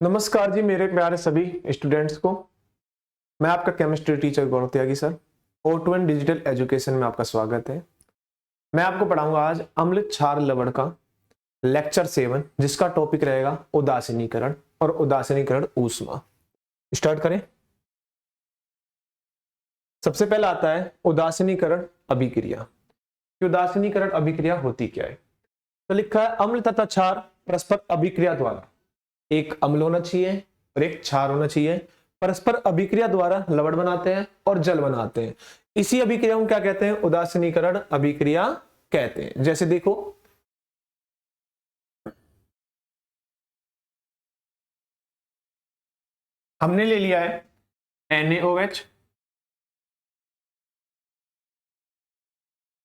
नमस्कार जी मेरे प्यारे सभी स्टूडेंट्स को। मैं आपका केमिस्ट्री टीचर गौरव त्यागी सर। O2N डिजिटल एजुकेशन में आपका स्वागत है। मैं आपको पढ़ाऊंगा आज अम्ल क्षार लवण का लेक्चर 7, जिसका टॉपिक रहेगा उदासीनीकरण और उदासीनीकरण ऊष्मा। स्टार्ट करें। सबसे पहला आता है उदासीनीकरण अभिक्रिया। उदासीनीकरण अभिक्रिया होती क्या है? तो लिखा है अम्ल तथा क्षार परस्पर अभिक्रिया द्वारा, एक अम्ल होना चाहिए और एक क्षार होना चाहिए, परस्पर अभिक्रिया द्वारा लवण बनाते हैं और जल बनाते हैं। इसी अभिक्रिया को क्या कहते हैं? उदासीनीकरण अभिक्रिया कहते हैं। जैसे देखो, हमने ले लिया है NaOH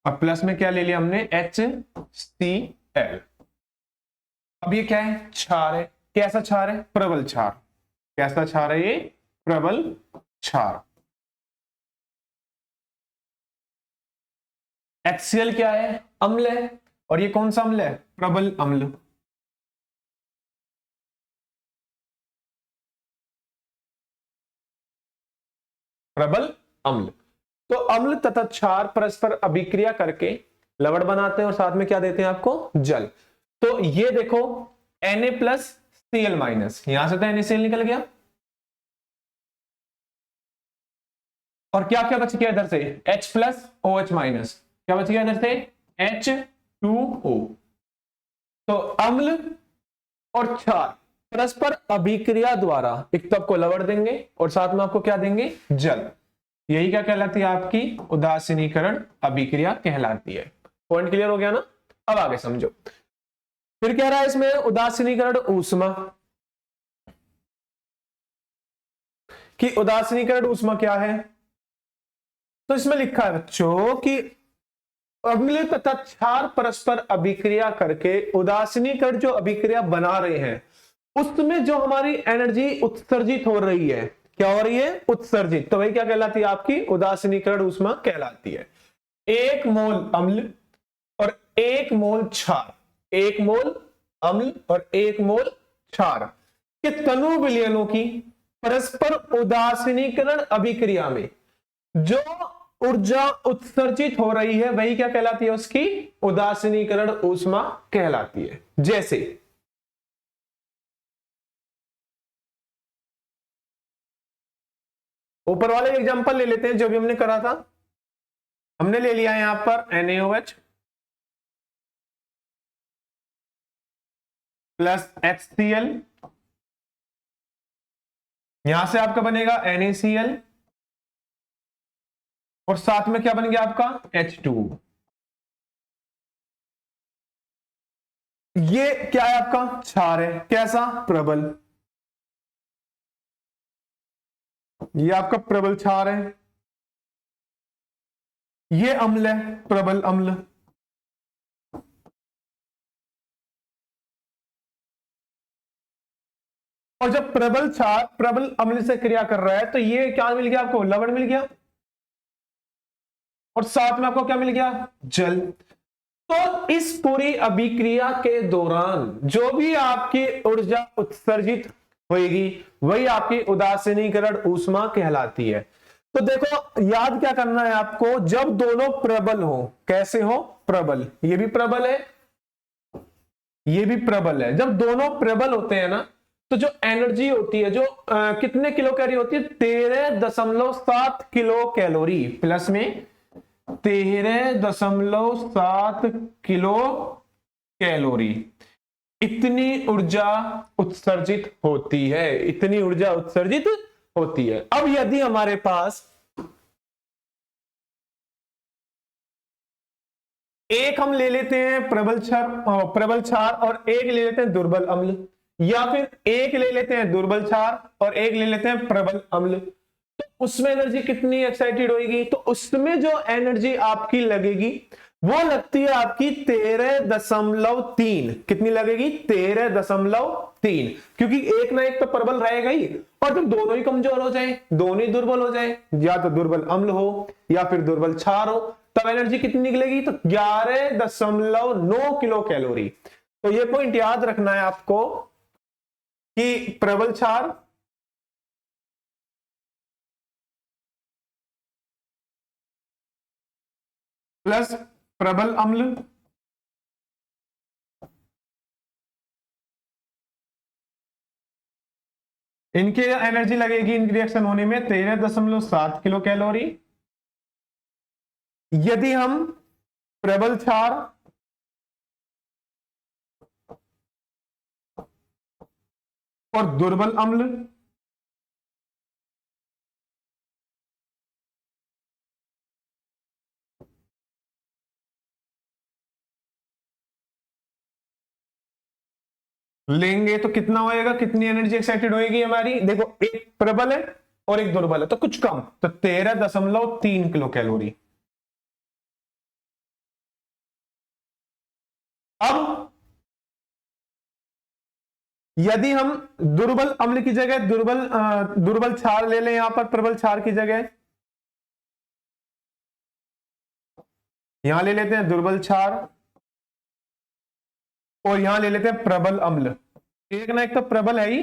और प्लस में क्या ले लिया हमने? HCl। अब ये क्या है? क्षार है। कैसा क्षार है? प्रबल क्षार। कैसा क्षार है ये? प्रबल क्षार। HCl क्या है? अम्ल है। और ये कौन सा अम्ल है? प्रबल अम्ल। प्रबल अम्ल। तो अम्ल तथा क्षार परस्पर अभिक्रिया करके लवण बनाते हैं और साथ में क्या देते हैं आपको? जल। तो ये देखो Na+Cl-, यहां से तो NaCl निकल गया और क्या क्या बच गया इधर से? H+OH-, क्या बच गया इधर से? H2O। तो अम्ल और क्षार परस्पर अभिक्रिया द्वारा एक तो आपको लवण देंगे और साथ में आपको क्या देंगे? जल। यही क्या कहलाती है? आपकी उदासीनीकरण अभिक्रिया कहलाती है। पॉइंट क्लियर हो गया ना? अब आगे समझो। फिर क्या रहा है इसमें? उदासीनीकरण ऊष्मा। कि उदासीनीकरण ऊष्मा क्या है? तो इसमें लिखा है बच्चों कि अम्ल तथा क्षार परस्पर अभिक्रिया करके उदासीनीकरण जो अभिक्रिया बना रहे हैं उसमें जो हमारी एनर्जी उत्सर्जित हो रही है, क्या हो रही है? उत्सर्जित। तो वही क्या कहलाती है? आपकी उदासीनीकरण ऊष्मा कहलाती है। 1 मोल अम्ल और 1 मोल क्षार, 1 मोल अम्ल और 1 मोल क्षार के तनु विलयनों की परस्पर उदासीनीकरण अभिक्रिया में जो ऊर्जा उत्सर्जित हो रही है वही क्या कहलाती है? उसकी उदासीनीकरण ऊष्मा कहलाती है। जैसे ऊपर वाले एग्जांपल ले लेते हैं जो भी हमने करा था। हमने ले लिया यहां पर NaOH प्लस HCl, यहां से आपका बनेगा NaCl और साथ में क्या बन गया आपका? H2। ये क्या है? आपका क्षार है। कैसा? प्रबल। ये आपका प्रबल क्षार है। ये अम्ल है, प्रबल अम्ल। और जब प्रबल क्षार प्रबल अम्ल से क्रिया कर रहा है तो ये क्या मिल गया आपको? लवण मिल गया और साथ में आपको क्या मिल गया? जल। तो इस पूरी अभिक्रिया के दौरान जो भी आपकी ऊर्जा उत्सर्जित होगी वही आपकी उदासीनीकरण ऊष्मा कहलाती है। तो देखो, याद क्या करना है आपको? जब दोनों प्रबल हो, कैसे हो? प्रबल। ये भी प्रबल है, ये भी प्रबल है। जब दोनों प्रबल होते हैं ना तो जो एनर्जी होती है, जो कितने किलो कैलोरी होती है? 13.7 किलो कैलोरी। प्लस में 13.7 किलो कैलोरी। इतनी ऊर्जा उत्सर्जित होती है, इतनी ऊर्जा उत्सर्जित होती है। अब यदि हमारे पास एक हम ले लेते हैं प्रबल क्षार और एक ले लेते हैं दुर्बल अम्ल, या फिर एक ले लेते हैं दुर्बल क्षार और एक ले लेते हैं प्रबल अम्ल, तो उसमें एनर्जी कितनी एक्साइटेड होगी? तो उसमें जो एनर्जी आपकी लगेगी वो लगती है आपकी 13.3। कितनी लगेगी? 13.3, क्योंकि एक ना एक तो प्रबल रहेगा ही। और जब दोनों ही कमजोर हो जाए, दोनों ही दुर्बल हो जाए, या तो दुर्बल अम्ल हो या फिर दुर्बल क्षार हो, तब एनर्जी कितनी निकलेगी? तो 11.9 किलो कैलोरी। तो ये पॉइंट याद रखना है आपको कि प्रबल क्षार प्लस प्रबल अम्ल इनके एनर्जी लगेगी इन रिएक्शन होने में 13.7 किलो कैलोरी। यदि हम प्रबल क्षार और दुर्बल अम्ल लेंगे तो कितना होएगा, कितनी एनर्जी एक्साइटेड होएगी हमारी? देखो एक प्रबल है और एक दुर्बल है तो कुछ कम, तो 13.3 किलो कैलोरी। अब यदि हम दुर्बल अम्ल की जगह दुर्बल क्षार ले लें, यहां पर प्रबल क्षार की जगह यहां ले लेते हैं दुर्बल क्षार और यहां ले लेते हैं प्रबल अम्ल। एक ना एक तो प्रबल है ही,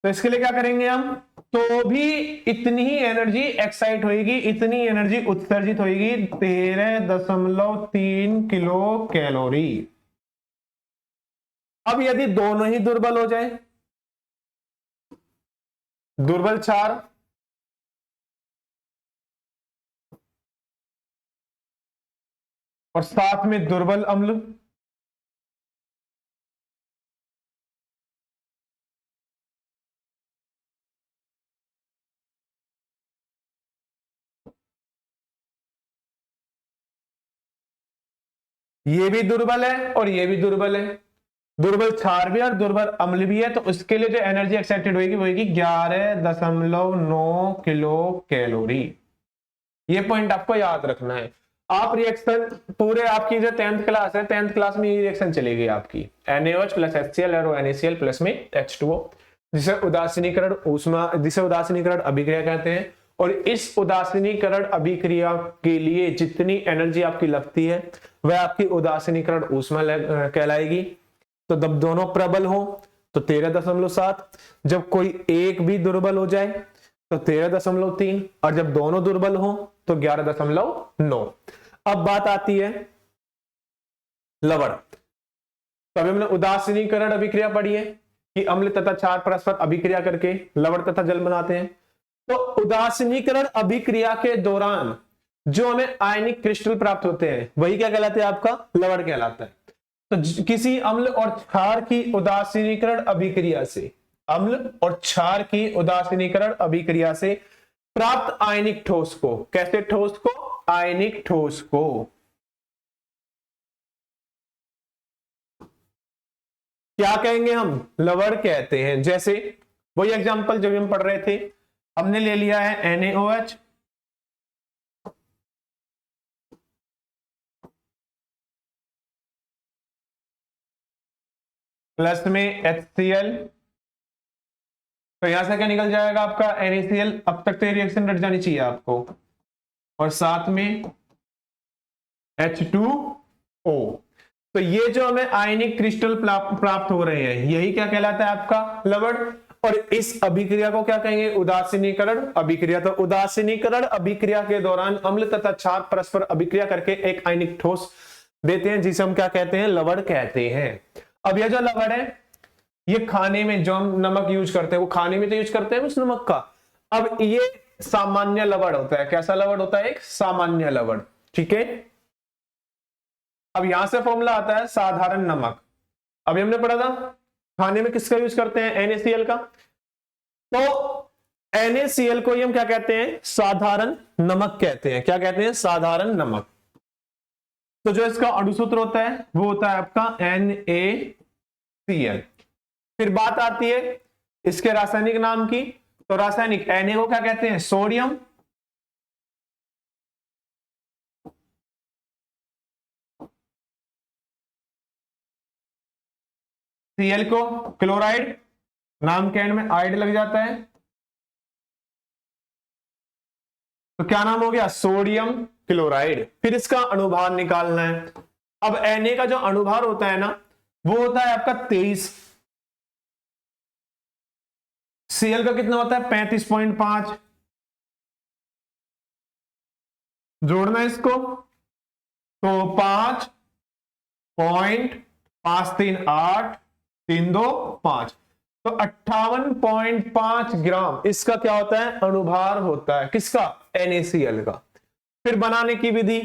तो इसके लिए क्या करेंगे हम, तो भी इतनी ही एनर्जी एक्साइट होगी, इतनी एनर्जी उत्सर्जित होगी, 13.3 किलो कैलोरी। अब यदि दोनों ही दुर्बल हो जाए, दुर्बल क्षार और साथ में दुर्बल अम्ल, ये भी दुर्बल है और ये भी दुर्बल है, दुर्बल क्षार भी और दुर्बल अम्ल भी है, तो उसके लिए जो एनर्जी एक्साइटेड होगी वो होगी 11.9 किलो कैलोरी। ये पॉइंट आपको याद रखना है। आप रिएक्शन पूरे आपकी जो 10th क्लास है, 10th क्लास में ये रिएक्शन चलेगी आपकी NaOH प्लस HCl और NaCl प्लस में H2O, जिसे उदासीनीकरण ऊष्मा, जिसे उदासीनीकरण अभिक्रिया कहते हैं। और इस उदासीनीकरण अभिक्रिया के लिए जितनी एनर्जी आपकी लगती है वह आपकी उदासीनीकरण ऊष्मा कहलाएगी। तो जब दोनों प्रबल हो तो 13.7, जब कोई एक भी दुर्बल हो जाए तो 13.3, और जब दोनों दुर्बल हो तो 11.9। अब बात आती है लवण। तो अभी हमने उदासीनीकरण अभिक्रिया पढ़ी है कि अम्ल तथा क्षार परस्पर अभिक्रिया करके लवण तथा जल बनाते हैं। तो उदासीनीकरण अभिक्रिया के दौरान जो हमें आयनिक क्रिस्टल प्राप्त होते हैं वही क्या कहलाते हैं, आपका लवण कहलाता है। तो किसी अम्ल और क्षार की उदासीनीकरण अभिक्रिया से, अम्ल और क्षार की उदासीनीकरण अभिक्रिया से प्राप्त आयनिक ठोस को, कैसे ठोस को, आयनिक ठोस को क्या कहेंगे हम, लवण कहते हैं। जैसे वही एग्जांपल जब हम पढ़ रहे थे, हमने ले लिया है NaOH प्लस में HCl, तो यहां से क्या निकल जाएगा आपका NaCl। अब तक तो ये रिएक्शन रट जानी चाहिए आपको, और साथ में H2O। तो ये जो हमें आयनिक क्रिस्टल प्राप्त हो रहे हैं यही क्या कहलाता है, आपका लवण। और इस अभिक्रिया को क्या कहेंगे, उदासीनीकरण अभिक्रिया। तो उदासीनीकरण अभिक्रिया के दौरान अम्ल तथा क्षार परस्पर अभिक्रिया करके एक आयनिक ठोस देते हैं जिसे हम क्या कहते हैं, लवण कहते हैं। अब यह जो लवण है ये खाने में जो हम नमक यूज करते हैं वो खाने में तो यूज करते हैं उस नमक का। अब ये सामान्य लवण होता है, कैसा लवण होता है, एक सामान्य लवण, ठीक है। अब यहां से फॉर्मूला आता है साधारण नमक। अभी हमने पढ़ा था खाने में किसका यूज करते हैं, NaCl का। तो NaCl को ही हम क्या कहते हैं, साधारण नमक कहते हैं। क्या कहते हैं, साधारण नमक। तो जो इसका अणुसूत्र होता है वो होता है आपका NaCl। फिर बात आती है इसके रासायनिक नाम की। तो रासायनिक Na को क्या कहते हैं, सोडियम, Cl को क्लोराइड, नाम के एंड में आइड लग जाता है तो क्या नाम हो गया, सोडियम क्लोराइड। फिर इसका अणुभार निकालना है। अब Na का जो अणुभार होता है ना वो होता है आपका 23। Cl का कितना होता है 35.5। जोड़ना इसको तो 5.538 तो 58.5 ग्राम इसका क्या होता है अनुभार होता है। किसका NaCl का। फिर बनाने की विधि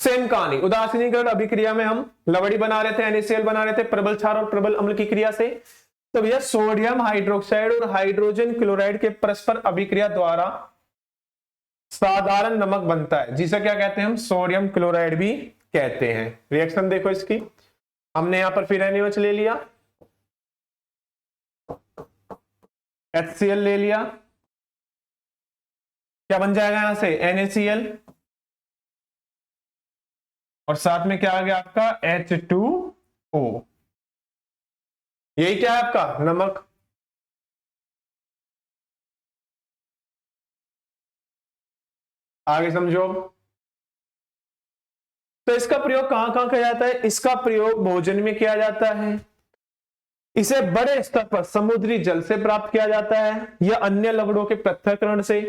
सेम कहानी। उदासीनीकरण अभिक्रिया में हम लवड़ी बना रहे थे, NaCl बना रहे थे प्रबल क्षार और प्रबल अम्ल की क्रिया से। तो भैया सोडियम हाइड्रोक्साइड और हाइड्रोजन क्लोराइड के परस्पर अभिक्रिया द्वारा साधारण नमक बनता है, जिसे क्या कहते हैं हम सोडियम क्लोराइड भी कहते हैं। रिएक्शन देखो इसकी, हमने यहां पर फिर NaOH ले लिया, HCl ले लिया, क्या बन जाएगा यहां से NaCl और साथ में क्या आ गया आपका H2O। यही क्या है आपका नमक। आगे समझो। तो इसका प्रयोग कहां कहां किया जाता है। इसका प्रयोग भोजन में किया जाता है, इसे बड़े स्तर पर समुद्री जल से प्राप्त किया जाता है या अन्य लवड़ों के पृथक्करण से,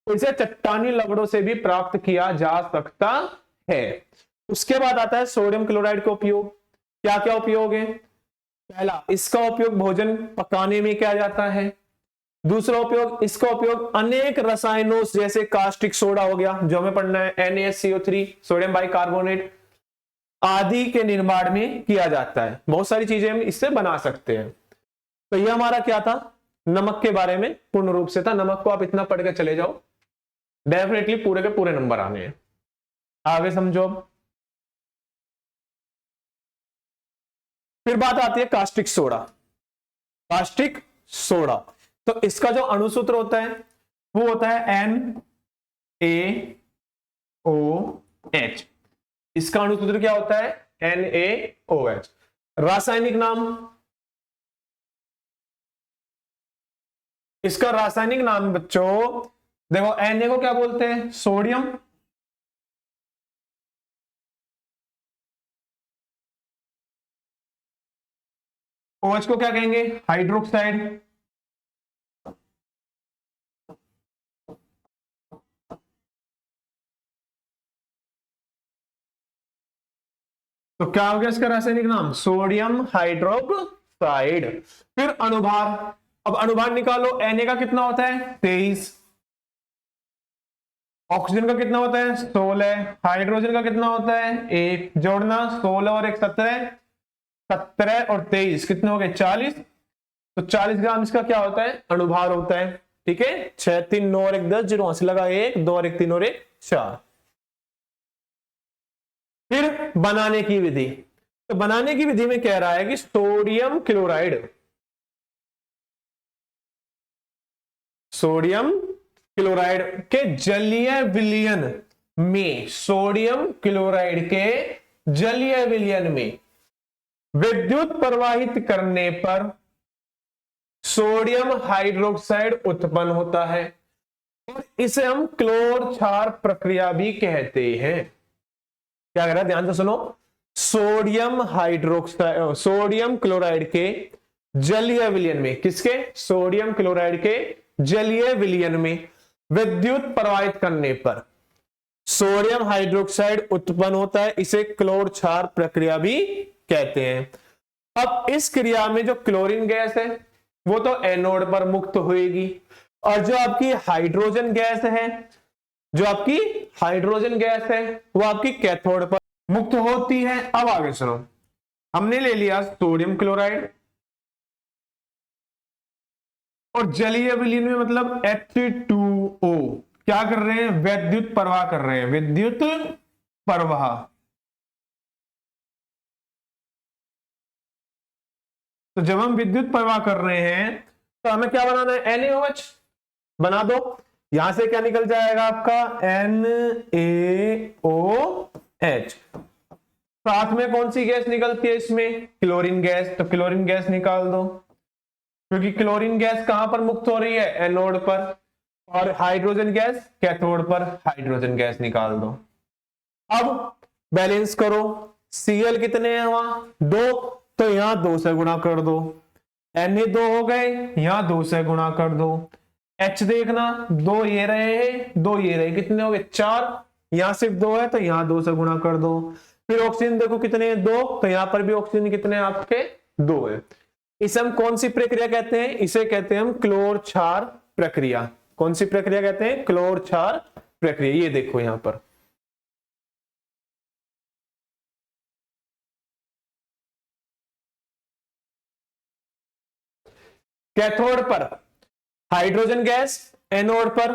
इसे चट्टानी लवड़ों से भी प्राप्त किया जा सकता है। उसके बाद आता है सोडियम क्लोराइड का उपयोग। क्या क्या उपयोग है। पहला, इसका उपयोग भोजन पकाने में किया जाता है। दूसरा उपयोग, इसका उपयोग अनेक रसायनों जैसे कास्टिक सोडा हो गया जो हमें पढ़ना है, NaSCO3 सोडियम बाइकार्बोनेट आदि के निर्माण में किया जाता है। बहुत सारी चीजें हम इससे बना सकते हैं। तो यह हमारा क्या था नमक के बारे में पूर्ण रूप से था। नमक को आप इतना पढ़ के चले जाओ, डेफिनेटली पूरे के पूरे नंबर आने हैं। आगे समझो। फिर बात आती है कास्टिक सोडा। कास्टिक सोडा तो इसका जो अणुसूत्र होता है वो होता है NaOH। इसका अणुसूत्र क्या होता है NaOH। रासायनिक नाम, इसका रासायनिक नाम बच्चों देखो, Na को क्या बोलते हैं सोडियम, OH को क्या कहेंगे हाइड्रोक्साइड, तो क्या हो गया इसका रासायनिक नाम सोडियम हाइड्रोक्साइड। फिर अनुभार, अब अनुभार निकालो। Na का कितना होता है 23, ऑक्सीजन का कितना होता है 16, हाइड्रोजन का कितना होता है 1, जोड़ना 16 और 1 17, 17 और 23 कितने हो गए 40। तो 40 ग्राम इसका क्या होता है अनुभार होता है। ठीक है, 6 3 9 और 1 10, 0 से लगा 1 2 और 1 3 और 1 4। फिर बनाने की विधि, तो बनाने की विधि में कह रहा है कि सोडियम क्लोराइड, सोडियम क्लोराइड के जलीय विलयन में, सोडियम क्लोराइड के जलीय विलयन में विद्युत प्रवाहित करने पर सोडियम हाइड्रोक्साइड उत्पन्न होता है और इसे हम क्लोर क्षार प्रक्रिया भी कहते हैं। क्या कह रहा है ध्यान से सुनो। सोडियम हाइड्रोक्साइड, सोडियम क्लोराइड के जलीय विलयन में, किसके सोडियम क्लोराइड के जलीय विलयन में विद्युत प्रवाहित करने पर सोडियम हाइड्रोक्साइड उत्पन्न होता है, इसे क्लोर क्षार प्रक्रिया भी कहते हैं। अब इस क्रिया में जो क्लोरीन गैस है वो तो एनोड पर मुक्त होएगी और जो आपकी हाइड्रोजन गैस है, जो आपकी हाइड्रोजन गैस है वो आपकी कैथोड पर मुक्त होती है। अब आगे सुनो, हमने ले लिया सोडियम क्लोराइड और जलीय विलीन में मतलब H2O क्या कर रहे हैं विद्युत प्रवाह कर रहे हैं, विद्युत प्रवाह। तो जब हम विद्युत प्रवाह कर रहे हैं तो हमें क्या बनाना है NaOH बना दो। यहां से क्या निकल जाएगा आपका NaOH। साथ में कौन सी गैस निकलती है इसमें क्लोरीन गैस, तो क्लोरीन गैस निकाल दो क्योंकि क्लोरीन गैस कहां पर मुक्त हो रही है एनोड पर, और हाइड्रोजन गैस कैथोड पर, हाइड्रोजन गैस निकाल दो। अब बैलेंस करो, Cl कितने हैं वहां 2, तो यहां 2 से गुणा कर दो। Na2 हो गए, यहां 2 से गुणा कर दो। H देखना, 2 ये रहे, 2 ये रहे, कितने हो गए 4, यहां सिर्फ 2 है तो यहां 2 से गुणा कर दो। फिर ऑक्सीजन देखो कितने हैं 2, तो यहां पर भी ऑक्सीजन कितने हैं आपके 2 है। इसे हम कौन सी प्रक्रिया कहते हैं? इसे कहते हैं हम क्लोर क्षार प्रक्रिया। कौन सी प्रक्रिया कहते हैं? क्लोर क्षार प्रक्रिया। ये देखो यहां पर कैथोड पर हाइड्रोजन गैस, एनोड पर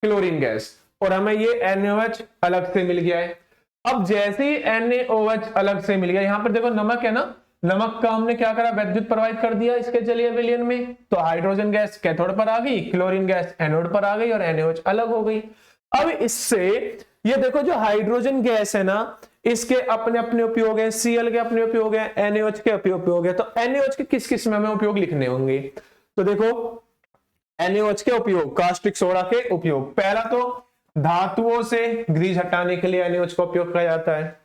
क्लोरीन गैस, और हमें ये NaOH अलग से मिल गया है। अब जैसे ही NaOH अलग से मिल गया, यहां पर देखो नमक है ना, नमक का हमने क्या करा, विद्युत प्रवाहित कर दिया इसके जलीय विलयन में, तो हाइड्रोजन गैस कैथोड पर आ गई, क्लोरीन गैस एनोड पर आ गई और NaOH अलग हो गई। अब इससे ये देखो जो हाइड्रोजन गैस है ना, इसके अपने अपने उपयोग है, Cl के अपने उपयोग है, NaOH के अपने उपयोग है। तो NaOH के किस किस में हमें उपयोग लिखने होंगे? तो देखो NaOH के उपयोग, कास्टिक सोडा के उपयोग, पहला तो धातुओं से ग्रीस हटाने के लिए NaOH का उपयोग किया जाता है।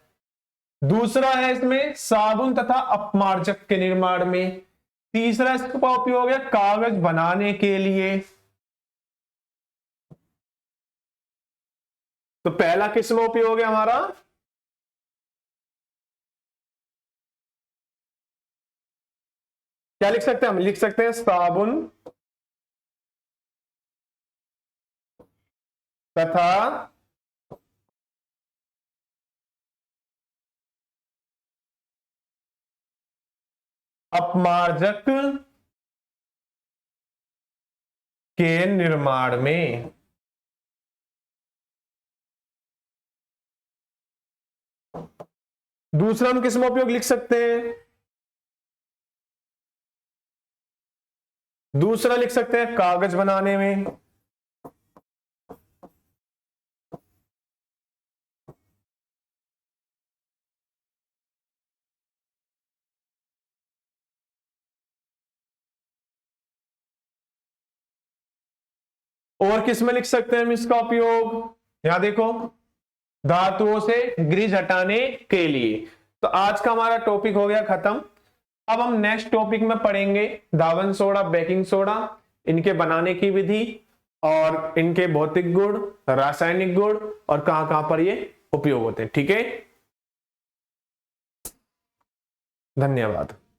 दूसरा है इसमें साबुन तथा अपमार्जक के निर्माण में। तीसरा इसका उपयोग है कागज बनाने के लिए। तो पहला किस में उपयोग है हमारा? क्या लिख सकते हैं हम? लिख सकते हैं साबुन तथा अपमार्जक के निर्माण में। दूसरा हम किस में उपयोग लिख सकते हैं? दूसरा लिख सकते हैं कागज बनाने में। और किस में लिख सकते हैं हम इसका उपयोग? यहां देखो, धातुओं से ग्रीस हटाने के लिए। तो आज का हमारा टॉपिक हो गया खत्म। अब हम नेक्स्ट टॉपिक में पढ़ेंगे दावन सोडा, बेकिंग सोडा, इनके बनाने की विधि और इनके भौतिक गुण, रासायनिक गुण और कहां कहां पर ये उपयोग होते हैं। ठीक है, धन्यवाद।